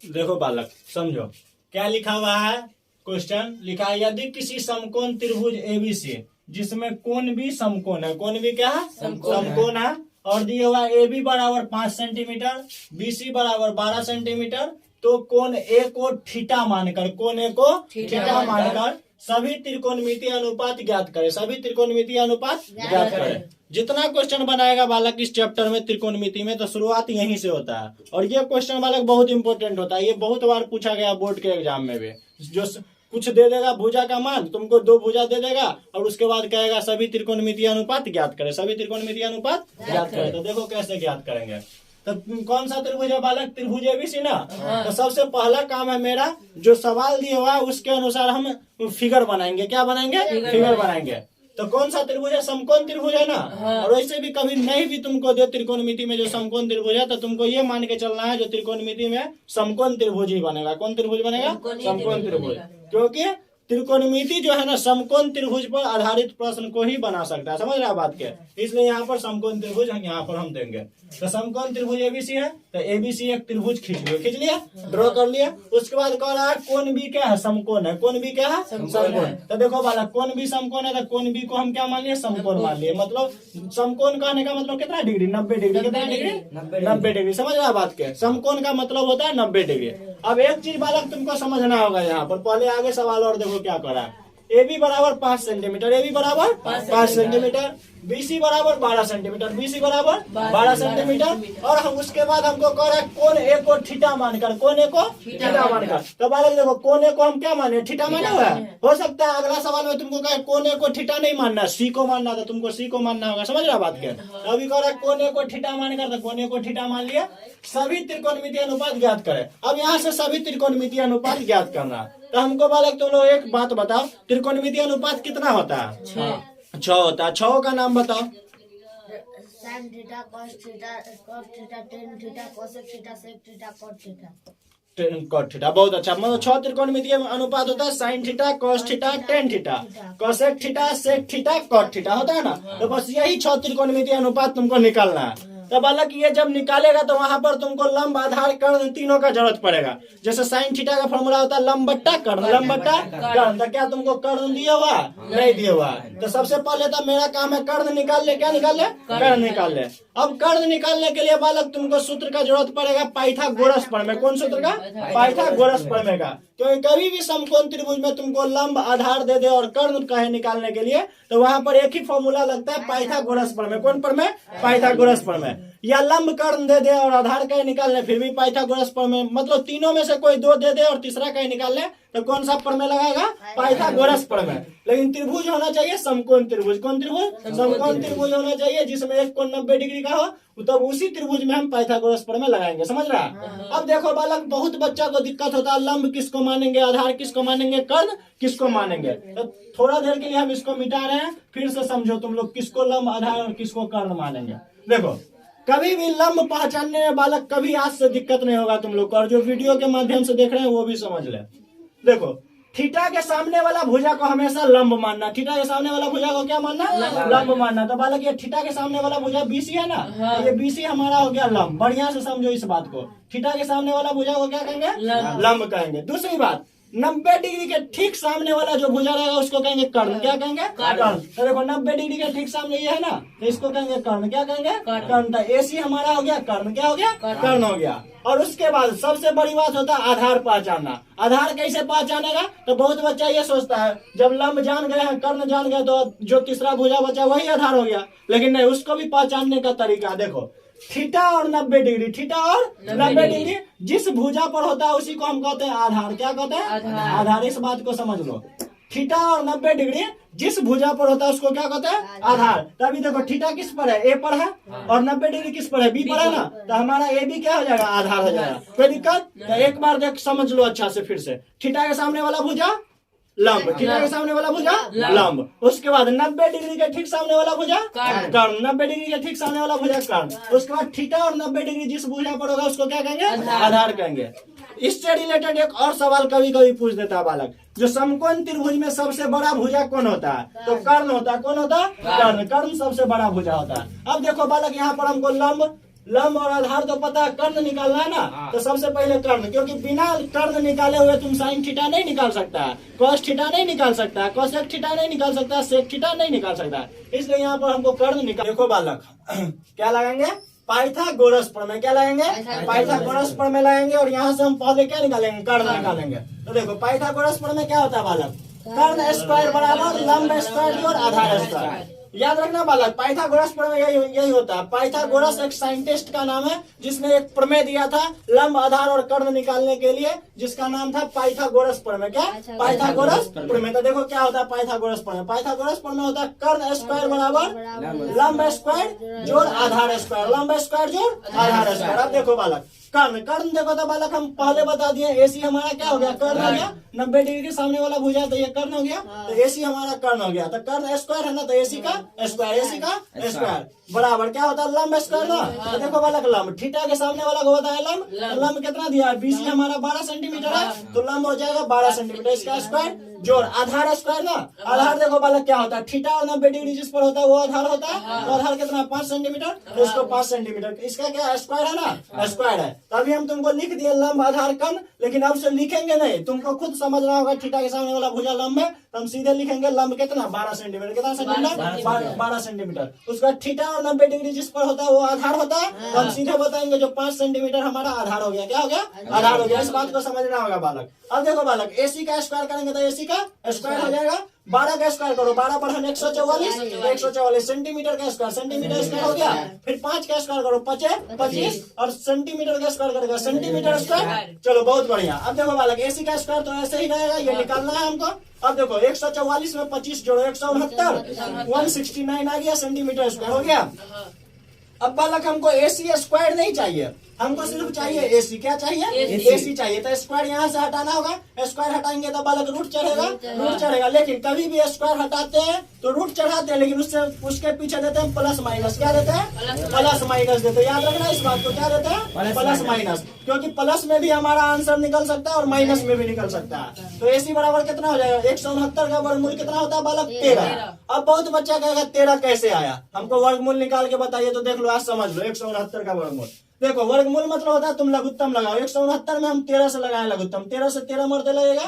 देखो बालक समझो क्या लिखा हुआ है। क्वेश्चन लिखा है यदि किसी समकोण त्रिभुज एबीसी जिसमें कोण भी समकोण है, कोण भी क्या है समकोण है, और दिया हुआ ए बी बराबर 5 सेंटीमीटर, बी सी बराबर 12 सेंटीमीटर, तो कोण ए को थीटा मानकर, कोण ए को थीटा मानकर सभी त्रिकोणमितीय अनुपात ज्ञात करें, सभी त्रिकोणमितीय अनुपात ज्ञात करें। जितना क्वेश्चन बनाएगा बालक इस चैप्टर में त्रिकोणमिति में, तो शुरुआत यहीं से होता है। और ये क्वेश्चन बालक बहुत इंपॉर्टेंट होता है, ये बहुत बार पूछा गया बोर्ड के एग्जाम में भी। जो कुछ दे देगा भुजा का मान, तुमको 2 भुजा दे देगा और उसके बाद कहेगा सभी त्रिकोणमितीय अनुपात ज्ञात करें, सभी त्रिकोणमितीय अनुपात ज्ञात करें। तो देखो कैसे ज्ञात करेंगे। तो कौन सा त्रिभुज है बालक? त्रिभुज एबीसी ना। तो सबसे पहला काम है मेरा, जो सवाल दिया हुआ है उसके अनुसार हम फिगर बनाएंगे। क्या बनाएंगे? फिगर बनाएंगे। तो कौन सा त्रिभुज है? समकोण त्रिभुज है ना। और वैसे भी कभी नहीं भी तुमको दे त्रिकोणमिति में जो समकोण त्रिभुज है, तो तुमको ये मान के चलना है जो त्रिकोणमिति में समकोण त्रिभुज ही बनेगा। कौन त्रिभुज बनेगा? समकोण त्रिभुज। क्योंकि त्रिकोणमिति जो है ना समकोण त्रिभुज पर आधारित प्रश्न को ही बना सकता है। समझ रहा बात के? इसलिए यहाँ पर समकोण त्रिभुज यहाँ पर हम देंगे। तो समकोण त्रिभुज एबीसी है, तो एबीसी एक त्रिभुज खींच लिया, ड्रॉ कर लिया। उसके बाद कह रहा है कोण भी क्या है? समकोण है। कोण भी क्या है? समकोण। तो देखो बालक कोण भी समकोण है, तो कोण भी को हम क्या मान लिए? समकोण मान लिए। मतलब समकोण कहने का मतलब कितना डिग्री? 90 डिग्री। कितना डिग्री? 90 डिग्री। समझ रहा बात के? समकोण का मतलब होता है 90 डिग्री। अब एक चीज बालक तुमको समझना होगा यहाँ पर, पहले आगे सवाल और देखो क्या करा है। ए बी बराबर 5 सेंटीमीटर, ए बी बराबर 5 सेंटीमीटर, बीसी बराबर 12 सेंटीमीटर, बीसी बराबर 12 सेंटीमीटर। और हम उसके बाद हमको कह रहा है कोण ए को थीटा मानकर, कोण ए को थीटा मानकर। तो बालक देखो कोण ए को हम क्या माने? थीटा माने हुआ है। हो सकता है अगला सवाल में तुमको कहे कोण ए को थीटा नहीं मानना, सी को मानना, तो तुमको सी को मानना होगा। समझ रहा बात के? अभी कह रहा है कोण ए को थीटा मानकर, तो कोण ए को थीटा मान लिया। सभी त्रिकोणमितीय अनुपात ज्ञात करें। अब यहाँ से सभी त्रिकोणमितीय अनुपात ज्ञात करना। तो हमको बालक तुम लोग एक बात बताओ, त्रिकोणमितीय अनुपात कितना होता है? 6 होता है। 6 का नाम बताओ। sin theta, cos theta, cos theta, tan theta, cosec theta, sec theta, cot theta. Cot theta. बहुत अच्छा। मतलब 6 त्रिकोणमितीय अनुपात होता है। Sine theta, cos theta, tan theta, cosec theta, sec theta, cot theta होता है ना। तो बस यही 6 त्रिकोणमितीय अनुपात तुमको निकालना है। तो बालक ये जब निकालेगा तो वहां पर तुमको लंब, आधार, कर्ण तीनों का जरूरत पड़ेगा। जैसे साइन थीटा का फॉर्मूला होता है लंब बट्टा कर्ण, लंब बट्टा कर्ण। तो क्या तुमको कर्ण दिया हुआ? नहीं दिया हुआ। तो सबसे पहले तो मेरा काम है कर्ण निकाल ले। क्या निकाल ले? कर्ण निकाल ले। अब कर्ण निकालने के लिए बालक तुमको सूत्र का जरूरत पड़ेगा पाइथागोरस प्रमेय। कौन सूत्र का? पाइथागोरस प्रमेय का। क्योंकि कभी भी समकोण त्रिभुज में तुमको लंब, आधार दे दे और कर्ण कहे निकालने के लिए, तो वहां पर एक ही फॉर्मूला लगता है पाइथागोरस प्रमेय। कौन प्रमेय? पाइथागोरस प्रमेय। या लंब कर्ण दे दे और आधार कहे निकालने, फिर भी पाइथागोरस प्रमेय। मतलब तीनों में से कोई 2 दे दे और तीसरा कहे निकालने, तो कौन सा प्रमेय लगाएगा? पाइथागोरस प्रमेय। लेकिन त्रिभुज होना चाहिए समकोण त्रिभुज। कौन त्रिभुज? समकोण त्रिभुज होना चाहिए जिसमें एक कोण 90 डिग्री का हो। तो उसी त्रिभुज में हम पाइथागोरस प्रमेय लगाएंगे। समझ रहा? अब देखो बालक बहुत बच्चा को दिक्कत होता है, लंब किसको मानेंगे, आधार किसको मानेंगे, कर्ण किसको मानेंगे। तो थोड़ा देर के लिए हम इसको मिटा रहे हैं, फिर से समझो तुम लोग किसको लंब, आधार और किसको कर्ण मानेंगे। देखो कभी भी लंब पहचानने में बालक कभी आज से दिक्कत नहीं होगा तुम लोग को। और जो वीडियो के माध्यम से देख रहे हैं वो भी समझ ले। देखो थीटा के सामने वाला भुजा को हमेशा लंब मानना। थीटा के सामने वाला भुजा को क्या मानना? लंब मानना। तो बालक ये थीटा के सामने वाला भुजा बीसी है ना, तो ये बीसी हमारा हो गया लंब। बढ़िया से समझो इस बात को। थीटा के सामने वाला भुजा को क्या कहेंगे? लंब कहेंगे। दूसरी बात, 90 डिग्री के ठीक सामने वाला जो भुजा रहेगा उसको कहेंगे कर्ण। क्या कहेंगे? कर्ण। तो देखो 90 डिग्री के ठीक सामने ये है ना, तो इसको कहेंगे कर्ण। क्या कहेंगे? कर्ण। तो एसी हमारा हो गया कर्ण। क्या हो गया? कर्ण हो गया। और उसके बाद सबसे बड़ी बात होता है आधार पहचानना। आधार कैसे पहचानेगा? तो बहुत बच्चा ये सोचता है जब लंब जान गए हैं, कर्ण जान गए, तो जो तीसरा भुजा बचा वही आधार हो गया। लेकिन नहीं, उसको भी पहचानने का तरीका देखो। थीटा और 90 डिग्री, थीटा और 90 डिग्री जिस भुजा पर होता है उसी को हम कहते हैं आधार। क्या कहते हैं? आधार। इस बात को समझ लो। थीटा और 90 डिग्री जिस भुजा पर होता है उसको क्या कहते हैं? आधार। तभी देखो थीटा किस पर है? ए पर है। और 90 डिग्री किस पर है? बी पर है ना। तो हमारा ए बी क्या हो जाएगा? आधार हो जाएगा। कोई दिक्कत? तो एक बार देख समझ लो अच्छा से फिर से। थीटा के सामने वाला भुजा लंब, थीटा के सामने वाला भुजा लंब। उसके बाद 90 डिग्री के ठीक सामने वाला भुजा कर्ण, 90 डिग्री के ठीक सामने वाला भुजा कर्ण। उसके बाद थीटा और 90 डिग्री जिस भुजा पर होगा उसको क्या कहेंगे? आधार कहेंगे। इससे रिलेटेड एक और सवाल कभी कभी पूछ देता है बालक, जो समकोण त्रिभुज में सबसे बड़ा भुजा कौन होता है? तो कर्ण होता है। कौन होता है? कर्ण। कर्ण सबसे बड़ा भुजा होता है। अब देखो बालक यहाँ पर हमको लंब, लंब और आधार तो पता है, कर्ण निकालना है ना, तो सबसे पहले कर्ण, क्योंकि बिना कर्ण निकाले हुए तुम साइन थीटा नहीं निकाल सकता है, कॉस थीटा नहीं निकाल सकता है, कोसेक थीटा नहीं निकाल सकता, सेक थीटा नहीं निकाल सकता है। इसलिए यहाँ पर हमको कर्ण निकाल। देखो बालक क्या लगाएंगे, पाइथागोरस प्रमेय। क्या लगाएंगे, पाइथागोरस प्रमेय लगाएंगे, और यहाँ से हम पहले क्या निकालेंगे, कर्ण निकालेंगे। तो देखो पाइथागोरस प्रमेय क्या होता है बालक, कर्ण स्क्वायर बराबर लंब स्क्वायर और आधार स्क्वायर। याद रखना बालक, पाइथागोरस प्रमेय यही होता है। पाइथागोरस एक साइंटिस्ट का नाम है जिसने एक प्रमेय दिया था लंब आधार और कर्ण निकालने के लिए, जिसका नाम था पाइथागोरस प्रमेय। क्या, पाइथागोरस प्रमेय। तो देखो क्या होता है पाइथागोरस प्रमेय। पाइथागोरस प्रमेय होता है कर्ण स्क्वायर बराबर लंब स्क्वायर जोड़ आधार स्क्वायर, लंब स्क्वायर जोड़ आधार स्क्वायर। अब देखो बालक कर्ण, कर्ण देखो तो बालक हम पहले बता दिए, एसी हमारा क्या हो गया, कर्ण हो गया। 90 डिग्री के सामने वाला भुजा तो ये कर्ण हो गया, तो एसी हमारा कर्ण हो गया। तो कर्ण स्क्वायर है ना, तो एसी का स्क्वायर, एसी का स्क्वायर बराबर क्या होता है, लंब स्क्वायर ना। तो देखो बालक लंब, थीटा के सामने वाला को होता है लंब, तो लंब कितना दिया है, बीसी हमारा 12 सेंटीमीटर है, तो लंब हो जाएगा 12 सेंटीमीटर। इसका स्क्वायर जोड़ आधार स्क्वायर ना। आधार देखो बालक क्या होता है, थीटा और 90 डिग्री जिस पर होता है वो आधार होता है, तो आधार कितना 5 सेंटीमीटर, तो इसको 5 सेंटीमीटर। इसका क्या स्क्वायर है ना, स्क्वायर है। तभी हम तुमको लिख दिए लंब आधार कर्ण, लेकिन अब से लिखेंगे नहीं, तुमको खुद समझना होगा। थीटा के सामने वाला भुजा लंब है, तो हम सीधे लिखेंगे लंब कितना 12 सेंटीमीटर। कितना सेंटीमीटर, 12 सेंटीमीटर। उसका थीटा और 90 डिग्री जिस पर होता है वो आधार होता है, तो हम सीधे बताएंगे जो 5 सेंटीमीटर हमारा आधार हो गया। क्या हो गया, आधार हो गया। इस बात को समझना होगा बालक। अब देखो बालक, एसी का स्क्वायर करेंगे तो एसी का स्क्वायर हो जाएगा, 12 का स्क्वायर करो, 12 बढ़न 144, 144 सेंटीमीटर का स्क्वायर, सेंटीमीटर स्क्वायर हो गया। फिर 5 का स्क्वायर करो, 25, और सेंटीमीटर का स्क्वायर करेगा, सेंटीमीटर स्क्वायर। चलो बहुत बढ़िया। अब देखो बालक, एसी का स्क्वायर तो ऐसे ही रहेगा, ये निकालना है हमको। अब देखो 144 में 25 जोड़ो, 169, 169 आ गया सेंटीमीटर स्क्वायर हो गया। अब बालक हमको एसी स्क्वायर नहीं चाहिए, हमको सिर्फ चाहिए एसी। क्या चाहिए, एसी चाहिए। तो स्क्वायर यहाँ से हटाना होगा, स्क्वायर हटाएंगे तो बालक रूट चढ़ेगा, रूट चढ़ेगा। लेकिन कभी भी स्क्वायर हटाते हैं तो रूट चढ़ाते हैं, लेकिन उससे उसके पीछे देते हैं प्लस माइनस। क्या देते हैं, प्लस माइनस देते हैं। याद रखना इस बात को, क्या देते हैं, प्लस माइनस। क्योंकि प्लस में भी हमारा आंसर निकल सकता है और माइनस में भी निकल सकता है। तो एसी बराबर कितना हो जाएगा, 169 का वर्गमूल कितना होता है बालक, 13। अब बहुत बच्चा कहेगा 13 कैसे आया, हमको वर्गमूल निकाल के बताइए। तो देख लो आज समझ लो, 169 का वर्गमूल। देखो वर्गमूल मतलब होता है तुम लघुत्तम लगाओ। 169 में हम 13 से लगाए लघुत्तम, 13 से 13 मरते लगेगा,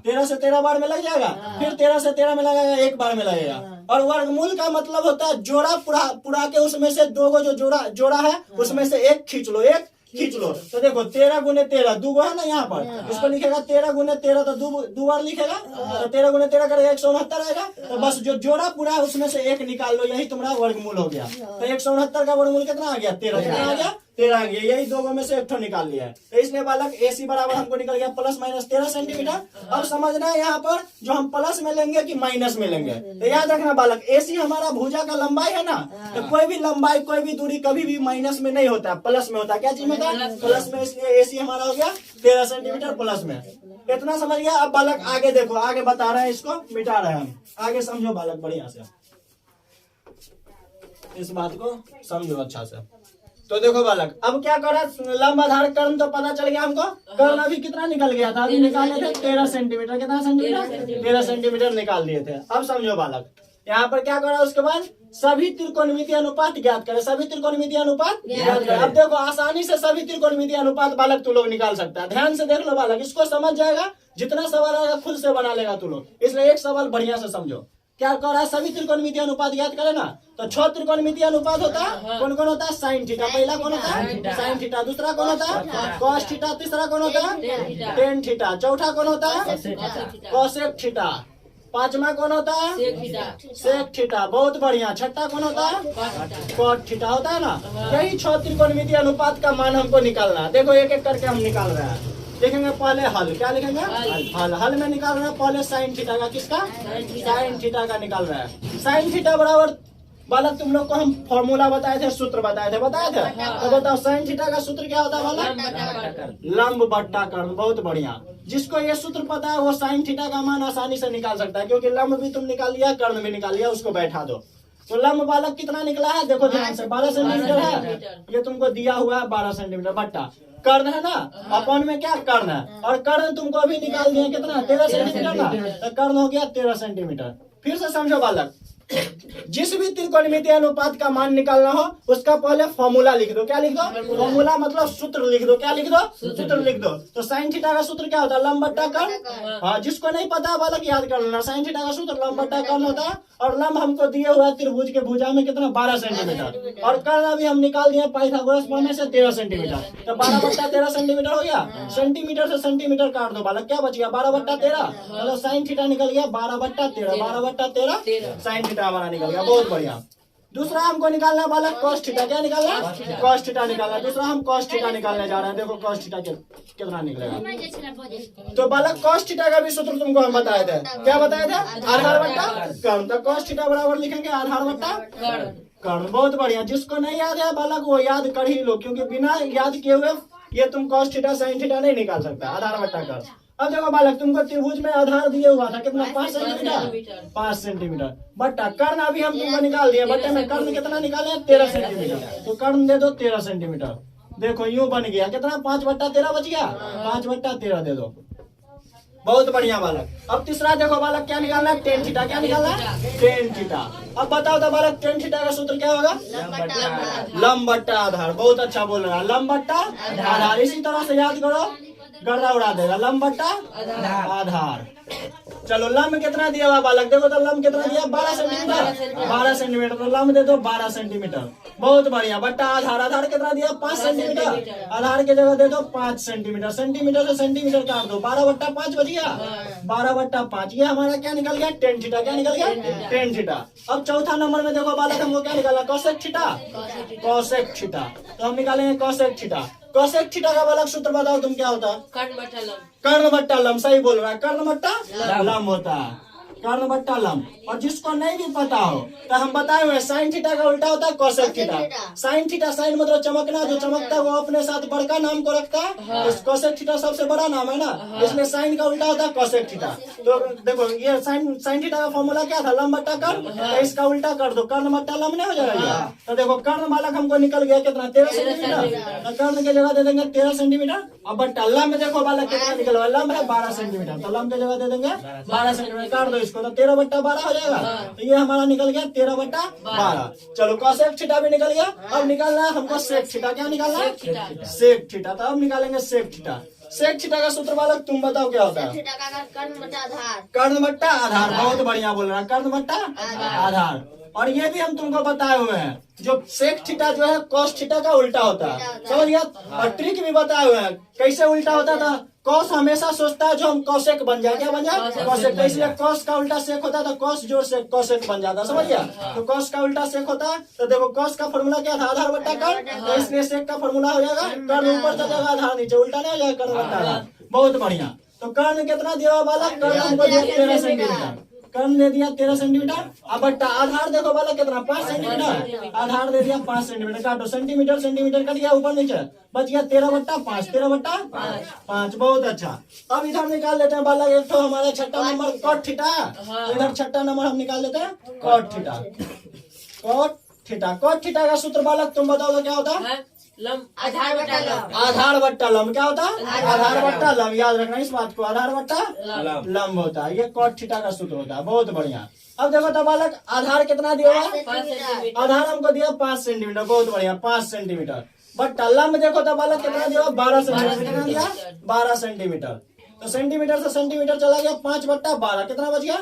13 से 13 बार में लग जाएगा, फिर 13 से 13 में लगेगा, एक बार में लगेगा। और वर्गमूल का मतलब होता है जोड़ा पुरा के उसमें से दो गो जो जोड़ा है उसमें से एक खींच लो, एक खींच लो। तो देखो 13 गुने 13 दो गो है ना यहाँ पर, उसको लिखेगा 13 गुने 13, तो दो बार लिखेगा, तो 13 गुने 13 करेगा 169 आएगा। तो बस जो जोड़ा पूरा है उसमें से एक निकाल लो, यही तुम्हारा वर्गमूल हो गया। तो 169 का वर्गमूल कितना आ गया, 13। कितना आ गया, 13 आ गया। यही दो गो में से एक ठो निकाल लिया है। तो इसलिए बालक एसी बराबर हमको निकल गया प्लस माइनस 13 सेंटीमीटर। अब समझना है यहाँ पर जो हम प्लस में लेंगे कि माइनस में लेंगे। तो याद रखना बालक, एसी हमारा भुजा का लंबाई है ना, तो कोई भी लंबाई कोई भी दूरी कभी भी माइनस में नहीं होता, प्लस में होता है। क्या चीज में होता है, प्लस में। इसलिए एसी हमारा हो गया 13 सेंटीमीटर प्लस में। इतना समझ गया। अब बालक आगे देखो, आगे बता रहे हैं, इसको मिटा रहे हैं हम। आगे समझो बालक बढ़िया से, इस बात को समझो अच्छा से। तो देखो बालक, अब क्या करा, लंब आधार कर्ण तो पता चल गया हमको। कर्ण अभी कितना निकल गया था, अभी निकाले थे 13 सेंटीमीटर। कितना सेंटीमीटर, 13 सेंटीमीटर निकाल दिए थे। अब समझो बालक, यहाँ पर क्या करा, उसके बाद सभी त्रिकोणमितीय अनुपात ज्ञात करें। सभी त्रिकोणमितीय अनुपात ज्ञात करें। अब देखो आसानी से सभी त्रिकोणमितीय अनुपात बालक तू लोग निकाल सकता है। ध्यान से देख लो बालक, इसको समझ जाएगा, जितना सवाल आएगा खुद से बना लेगा तू लोग। इसलिए एक सवाल बढ़िया से समझो। क्या कर रहा है, सभी त्रिकोणमितीय अनुपात याद करे ना। तो 6 त्रिकोणमितीय अनुपात होता है, कौन कौन होता है, साइन थीटा। पहला कौन होता है, साइन थीटा। दूसरा कौन होता है, कॉस थीटा। तीसरा कौन होता है, टेन थीटा। चौथा कौन होता है, कोसेक थीटा। पांचवा कौन होता है, सेक थीटा। बहुत बढ़िया। छठा कौन होता है, कॉट थीटा होता है ना। यही 6 त्रिकोणमितीय अनुपात का मान हमको निकालना है। देखो एक एक करके हम निकाल रहे हैं। देखेंगे पहले हल, क्या लिखेंगे, हल में निकाल रहे हैं पहले साइन थीटा का। किसका, साइन थीटा का निकाल रहे हैं। साइन थीटा बराबर बालक तुम लोग को हम फॉर्मूला बताए थे, सूत्र बताए थे तो बताओ साइन थीटा का सूत्र क्या होता है बालक, लंब बट्टा कर्ण। बहुत बढ़िया। जिसको ये सूत्र पता है वो साइन थीटा का मान आसानी से निकाल सकता है, क्योंकि लंब भी तुम निकाल लिया, कर्ण भी निकाल लिया। उसको बैठा दो। तो लंब बालक कितना निकला है, देखो ध्यान से, 12 सेंटीमीटर है। ये तुमको दिया हुआ है 12 सेंटीमीटर बट्टा कर्ण है ना, अपन में क्या कर्ण है, और कर्ण तुमको अभी निकाल दिए कितना, 13 सेंटीमीटर ना। तो कर्ण हो गया 13 सेंटीमीटर। फिर से समझो बालक, जिस भी त्रिकोणमितीय अनुपात का मान निकालना हो उसका पहले फॉर्मूला लिख दो। क्या लिख दो? फॉर्मूला मतलब सूत्र लिख दो। क्या लिख दो? सूत्र लिख दो। तो साइन थीटा का सूत्र क्या होता है? लंब बट्टा कर्ण। हाँ, जिसको नहीं पता बालक याद कर लेना। साइन थीटा का सूत्र लंब बट्टा कर्ण होता है और लंब हमको दिए हुआ त्रिभुज के भुजा में कितना? 12 सेंटीमीटर। और कर्ण अभी हम निकाल दिए पाइथागोरस प्रमेय से 13 सेंटीमीटर। तो 12 बट्टा 13 सेंटीमीटर हो गया। सेंटीमीटर से सेंटीमीटर काट दो बालक, क्या बच गया? 12 बट्टा 13। मतलब साइन थीटा निकल गया 12 बट्टा 13। 12 बट्टा 13 साइन थीटा हमारा निकल गया। बहुत बढ़िया। दूसरा हमको निकालना है बालक कॉस थीटा। क्या निकालना? कॉस थीटा निकालना। दूसरा हम कॉस थीटा निकालने जा रहे हैं। देखो कॉस थीटा कितना निकलेगा। तो बालक कॉस थीटा का भी सूत्र तुमको हम बताए थे। क्या बताए थे? आधार बट्टा कर्ण। तो कॉस थीटा बराबर लिखेंगे आधार बट्टा कर्ण। बहुत बढ़िया। जिसको नहीं याद है बालक वो याद कर ही लो, क्योंकि बिना याद किए हुए ये तुम कॉस थीटा साइन थीटा नहीं निकाल सकता। आधार बट्टा कर्ण। अब देखो बालक तुमको त्रिभुज में आधार दिए हुआ था कितना? 5 सेंटीमीटर। 5 सेंटीमीटर बट्टा कर्ण अभी हम तुमको निकाल दिए। बट्टे में कर्ण कितना निकाले? 13 सेंटीमीटर। तो कर्ण दे दो 13 सेंटीमीटर। देखो यूं बन गया कितना? 5 बट्टा 13 बच गया। 5 बट्टा 13 दे दो। बहुत बढ़िया बालक। अब तीसरा देखो बालक क्या निकालना है? Tan theta. क्या निकालना है? Tan theta. अब बताओ तो बालक टेन थीटा का सूत्र क्या होगा? लंब बट्टा आधार। बहुत अच्छा बोल रहा है। लंब बट्टा आधार। इसी तरह से याद करो, गर्दा उड़ा देगा। लंब बट्टा आधार। चलो लंब कितना दिया हुआ बालक? देखो तो लंब कितना दिया? 12 सेंटीमीटर। 12 सेंटीमीटर। तो लंब दे दो 12 सेंटीमीटर। बहुत बढ़िया। बट्टा आधार। आधार कितना दिया? 5 सेंटीमीटर। आधार की जगह दे दो 5 सेंटीमीटर। सेंटीमीटर से सेंटीमीटर काट दो। 12 बट्टा 5 बच गया। 12 बट्टा 5 ये हमारा क्या निकल गया? Tan theta. क्या निकल गया? Tan theta. अब चौथा नंबर में देखो बालक हमको क्या निकाला? Cosec theta. Cosec theta. तो हम निकालेंगे कॉसेक थीटा। कॉसेक थीटा का बालक सूत्र बताओ तुम क्या होता है? कर्ण बट्टा लंब। सही बोल रहा है। कर्ण बट्टा लंब होता है। कर्ण बट्टा लंब। और जिसको नहीं भी पता हो तो हम बताए हुए साइन थीटा का उल्टा होता है cosec theta. Sine theta, sine मतलब चमकना, जो चमकता है वो अपने साथ बड़का नाम को रखता है। तो कॉसेक थीटा सबसे बड़ा नाम है ना, इसलिए साइन का उल्टा होता है कॉसेक थीटा। तो देखो ये साइन थीटा का फॉर्मूला क्या था? लंब बट्टा कर्ण। तो इसका उल्टा कर दो, कर्ण बट्टा लंब नहीं हो जाएगा। तो देखो कर्ण बालक हमको निकल गया कितना? 13 सेंटीमीटर। तो कर्ण की जगह दे देंगे 13 सेंटीमीटर। अब बट्टा लंब देखो बालक कितना निकल रहा है? लंब है 12 सेंटीमीटर। तो लंब की जगह दे देंगे 12 सेंटीमीटर। काट दो इसको, तो 13 बट्टा 12 हो जाएगा। तो ये हमारा निकल गया 13 बट्टा 12। चलो कॉसेक थीटा भी निकल गया। अब निकालना है हमको सेक थीटा। क्या निकालना है? Sec theta. तो अब निकालेंगे सेक थीटा। सेक थीटा का सूत्र बालक तुम बताओ क्या होता है? कर्ण बट्टा आधार। बहुत बढ़िया बोल रहा है। कर्ण बट्टा आधार। और ये भी हम तुमको बताए हुए हैं, जो सेक थीटा जो है कॉस थीटा का उल्टा होता है। समझ गया? और ट्रिक भी बताए हुए हैं कैसे उल्टा होता था। कॉस हमेशा सोचता है जो हम कॉसेक बन जाए। क्या बन जाए? कॉसेक। तो इसलिए कॉस का उल्टा सेक होता है, तो कॉस जोड़ से कॉसेक बन जाता है। समझ गया? तो कॉस का उल्टा सेक होता है। तो देखो कॉस का फॉर्मूला क्या था? आधार बट्टा कर्ण। तो इसलिए सेक का फॉर्मूला हो जाएगा कर्ण ऊपर चल जाएगा, आधार नीचे। उल्टा नहीं हो जाएगा, कर्ण बट्टा आधार। बहुत बढ़िया। तो कर्ण कितना दिया बालक? कर्ण हमको दिया 13 सेंटीमीटर। कर्ण दे दिया 13 सेंटीमीटर। अब बट्टा आधार देखो बालक कितना? 5 सेंटीमीटर। आधार दे दिया 5 सेंटीमीटर। काटो, सेंटीमीटर सेंटीमीटर कट गया ऊपर नीचे, बच गया 13 बट्टा 5। 13 बट्टा 5। बहुत अच्छा। अब इधर निकाल लेते हैं बालक एक तो हमारा छठा नंबर कॉट थीटा। इधर छठा नंबर हम निकाल लेते हैं cot theta. Cot theta. Cot theta का सूत्र बालक तुम बताओ तो क्या होता है? आधार बट्टा लंब। आधार बट्टा लंब। क्या होता है? आधार बट्टा लंब। याद रखना इस बात को, आधार बट्टा लंब होता है। ये कॉट थीटा का सूत्र होता है। बहुत बढ़िया। अब देखो तो बालक आधार कितना दिया हुआ? आधार हमको दिया 5 सेंटीमीटर। बहुत बढ़िया, 5 सेंटीमीटर। बट्टा लंब देखो तो बालक कितना दिया? 12 सेंटीमीटर। कितना दिया? 12 सेंटीमीटर। तो सेंटीमीटर से सेंटीमीटर चला गया 5 बट्टा 12। कितना बच गया?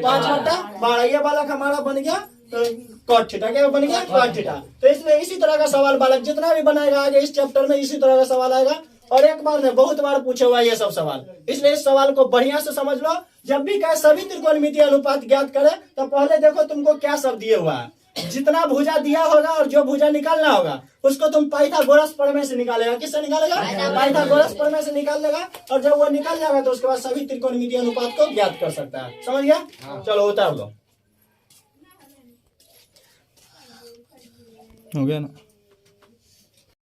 5 बट्टा 12। ये बालक हमारा बन गया तो कॉट थीटा। क्या बन गया? Cot theta. तो इसलिए इसी तरह का सवाल बालक जितना भी बनाएगा आगे इस चैप्टर में इसी तरह का सवाल आएगा। और एक बार में बहुत बार पूछे हुआ ये सब सवाल, इसलिए इस सवाल को बढ़िया से समझ लो। जब भी कहे सभी त्रिकोणमितीय अनुपात ज्ञात करे तो पहले देखो तुमको क्या सब दिए हुआ है। जितना भुजा दिया होगा और जो भुजा निकालना होगा उसको तुम पाइथागोरस प्रमेय से निकालेगा। किससे निकालेगा? पाइथागोरस प्रमेय से निकाल लेगा। और जब वो निकल जाएगा तो उसके बाद सभी त्रिकोणमितीय अनुपात को ज्ञात कर सकता है। समझ गया? चलो उतार लो। हो गया ना।